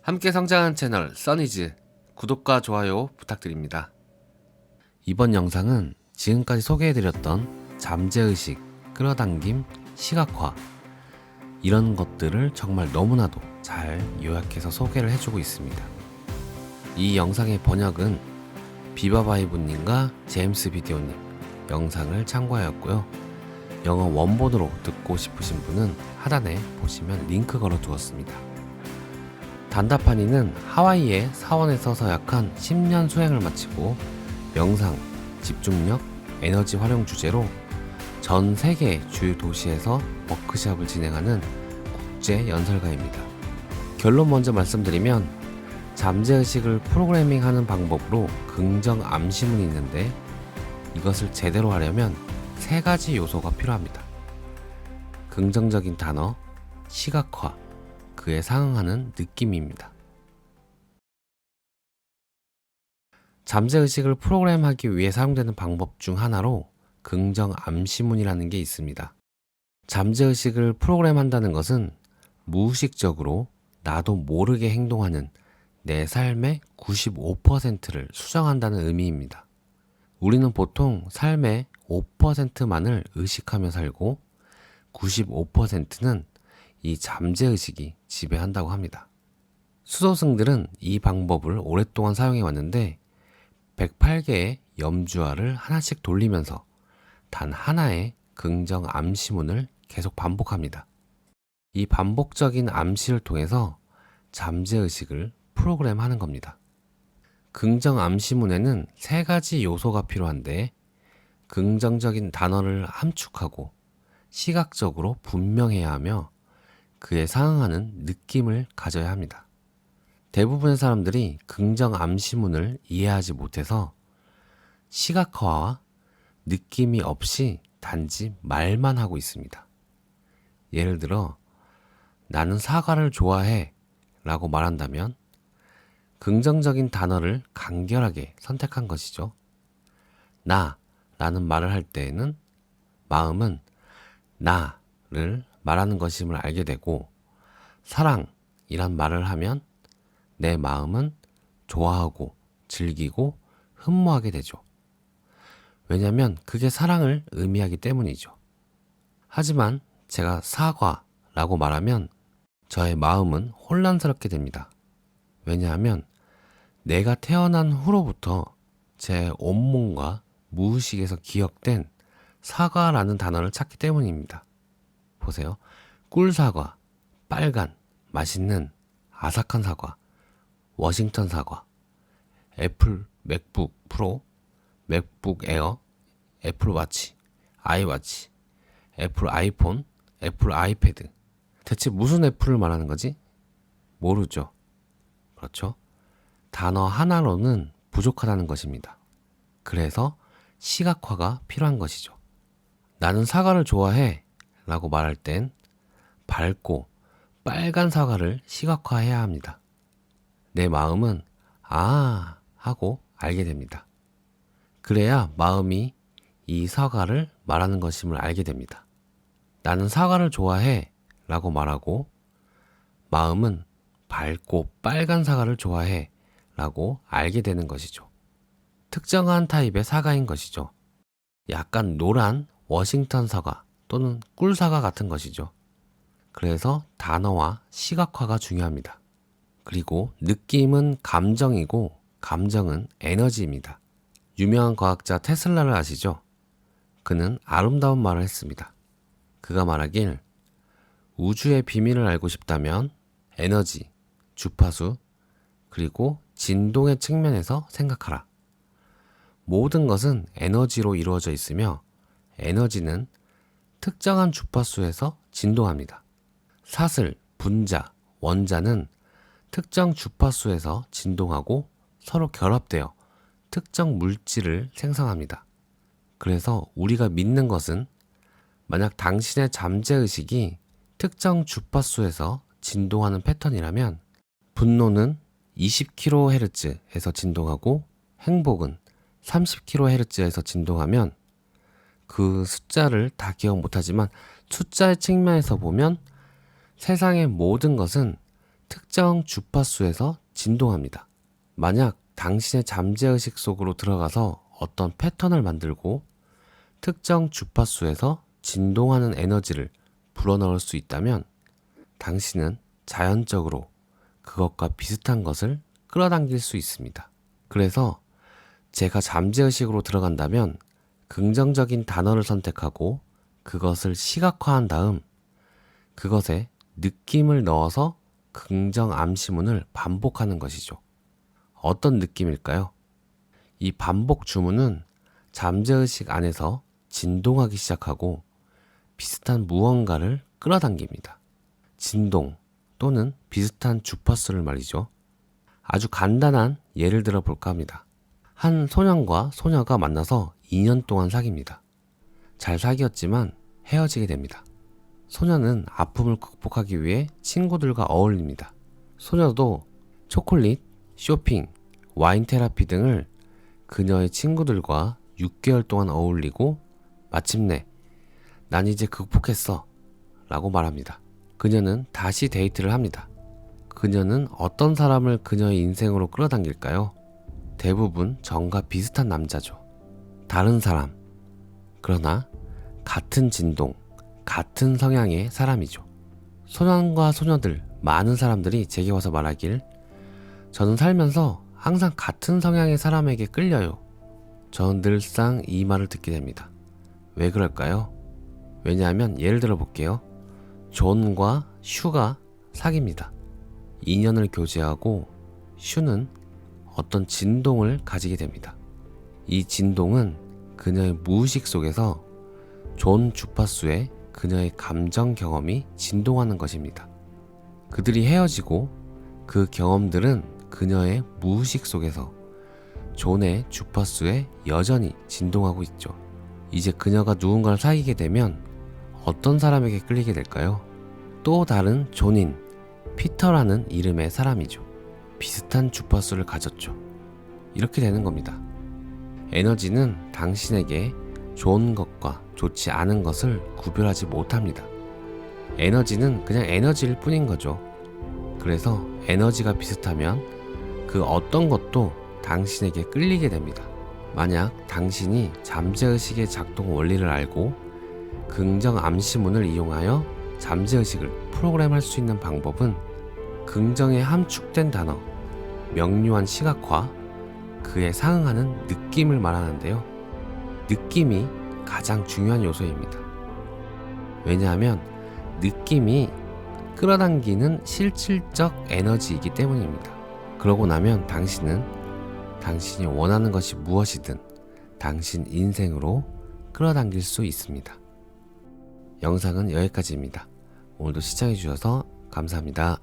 함께 성장하는 채널 써니즈 구독과 좋아요 부탁드립니다. 이번 영상은 지금까지 소개해드렸던 잠재의식, 끌어당김, 시각화 이런 것들을 정말 너무나도 잘 요약해서 소개를 해주고 있습니다. 이 영상의 번역은 비바바이브님과 제임스 비디오님 영상을 참고하였고요. 영어 원본으로 듣고 싶으신 분은 하단에 보시면 링크 걸어 두었습니다. 단다파니는 하와이의 사원에서 서약한 10년 수행을 마치고 명상, 집중력, 에너지 활용 주제로 전 세계 주요 도시에서 워크숍을 진행하는 국제 연설가입니다. 결론 먼저 말씀드리면 잠재의식을 프로그래밍하는 방법으로 긍정 암시문이 있는데 이것을 제대로 하려면 3가지 요소가 필요합니다. 긍정적인 단어, 시각화, 그에 상응하는 느낌입니다. 잠재의식을 프로그램하기 위해 사용되는 방법 중 하나로 긍정 암시문이라는 게 있습니다. 잠재의식을 프로그램한다는 것은 무의식적으로 나도 모르게 행동하는 내 삶의 95%를 수정한다는 의미입니다. 우리는 보통 삶의 5%만을 의식하며 살고 95%는 이 잠재의식이 지배한다고 합니다. 수도승들은 이 방법을 오랫동안 사용해 왔는데 108개의 염주알을 하나씩 돌리면서 단 하나의 긍정 암시문을 계속 반복합니다. 이 반복적인 암시를 통해서 잠재의식을 프로그램하는 겁니다. 긍정 암시문에는 3가지 요소가 필요한데 긍정적인 단어를 함축하고 시각적으로 분명해야 하며 그에 상응하는 느낌을 가져야 합니다. 대부분의 사람들이 긍정 암시문을 이해하지 못해서 시각화와 느낌이 없이 단지 말만 하고 있습니다. 예를 들어 나는 사과를 좋아해 라고 말한다면 긍정적인 단어를 간결하게 선택한 것이죠. 나 라는 말을 할 때에는 마음은 나를 말하는 것임을 알게 되고 사랑이란 말을 하면 내 마음은 좋아하고 즐기고 흠모하게 되죠. 왜냐하면 그게 사랑을 의미하기 때문이죠. 하지만 제가 사과라고 말하면 저의 마음은 혼란스럽게 됩니다. 왜냐하면 내가 태어난 후로부터 제 온몸과 무의식에서 기억된 사과라는 단어를 찾기 때문입니다. 보세요. 꿀사과, 빨간, 맛있는, 아삭한 사과, 워싱턴 사과, 애플 맥북 프로, 맥북 에어, 애플 워치, 아이워치, 애플 아이폰, 애플 아이패드. 대체 무슨 애플을 말하는 거지? 모르죠. 그렇죠? 단어 하나로는 부족하다는 것입니다. 그래서 시각화가 필요한 것이죠. 나는 사과를 좋아해 라고 말할 땐 밝고 빨간 사과를 시각화해야 합니다. 내 마음은 아 하고 알게 됩니다. 그래야 마음이 이 사과를 말하는 것임을 알게 됩니다. 나는 사과를 좋아해 라고 말하고 마음은 밝고 빨간 사과를 좋아해 라고 알게 되는 것이죠. 특정한 타입의 사과인 것이죠. 약간 노란 워싱턴 사과 또는 꿀사과 같은 것이죠. 그래서 단어와 시각화가 중요합니다. 그리고 느낌은 감정이고 감정은 에너지입니다. 유명한 과학자 테슬라를 아시죠? 그는 아름다운 말을 했습니다. 그가 말하길 우주의 비밀을 알고 싶다면 에너지, 주파수, 그리고 진동의 측면에서 생각하라. 모든 것은 에너지로 이루어져 있으며 에너지는 특정한 주파수에서 진동합니다. 사슬, 분자, 원자는 특정 주파수에서 진동하고 서로 결합되어 특정 물질을 생성합니다. 그래서 우리가 믿는 것은 만약 당신의 잠재의식이 특정 주파수에서 진동하는 패턴이라면 분노는 20kHz에서 진동하고 행복은 30kHz에서 진동하면 그 숫자를 다 기억 못하지만 숫자의 측면에서 보면 세상의 모든 것은 특정 주파수에서 진동합니다. 만약 당신의 잠재의식 속으로 들어가서 어떤 패턴을 만들고 특정 주파수에서 진동하는 에너지를 불어넣을 수 있다면 당신은 자연적으로 그것과 비슷한 것을 끌어당길 수 있습니다. 그래서 제가 잠재의식으로 들어간다면 긍정적인 단어를 선택하고 그것을 시각화한 다음 그것에 느낌을 넣어서 긍정 암시문을 반복하는 것이죠. 어떤 느낌일까요? 이 반복 주문은 잠재의식 안에서 진동하기 시작하고 비슷한 무언가를 끌어당깁니다. 진동 또는 비슷한 주파수를 말이죠. 아주 간단한 예를 들어 볼까 합니다. 한 소년과 소녀가 만나서 2년 동안 사귀입니다. 잘 사귀었지만 헤어지게 됩니다. 소녀는 아픔을 극복하기 위해 친구들과 어울립니다. 소녀도 초콜릿, 쇼핑, 와인 테라피 등을 그녀의 친구들과 6개월 동안 어울리고 마침내 난 이제 극복했어 라고 말합니다. 그녀는 다시 데이트를 합니다. 그녀는 어떤 사람을 그녀의 인생으로 끌어당길까요? 대부분 전과 비슷한 남자죠. 다른 사람, 그러나 같은 진동, 같은 성향의 사람이죠. 소년과 소녀들, 많은 사람들이 제게 와서 말하길 저는 살면서 항상 같은 성향의 사람에게 끌려요. 저는 늘상 이 말을 듣게 됩니다. 왜 그럴까요? 왜냐하면 예를 들어 볼게요. 존과 슈가 사귀입니다. 2년을 교제하고 슈는 어떤 진동을 가지게 됩니다. 이 진동은 그녀의 무의식 속에서 존 주파수에 그녀의 감정 경험이 진동하는 것입니다. 그들이 헤어지고 그 경험들은 그녀의 무의식 속에서 존의 주파수에 여전히 진동하고 있죠. 이제 그녀가 누군가를 사귀게 되면 어떤 사람에게 끌리게 될까요? 또 다른 존인 피터라는 이름의 사람이죠. 비슷한 주파수를 가졌죠. 이렇게 되는 겁니다. 에너지는 당신에게 좋은 것과 좋지 않은 것을 구별하지 못합니다. 에너지는 그냥 에너지일 뿐인 거죠. 그래서 에너지가 비슷하면 그 어떤 것도 당신에게 끌리게 됩니다. 만약 당신이 잠재의식의 작동 원리를 알고 긍정 암시문을 이용하여 잠재의식을 프로그램할 수 있는 방법은 긍정에 함축된 단어, 명료한 시각화, 그에 상응하는 느낌을 말하는데요. 느낌이 가장 중요한 요소입니다. 왜냐하면 느낌이 끌어당기는 실질적 에너지이기 때문입니다. 그러고 나면 당신은 당신이 원하는 것이 무엇이든 당신 인생으로 끌어당길 수 있습니다. 영상은 여기까지입니다. 오늘도 시청해주셔서 감사합니다.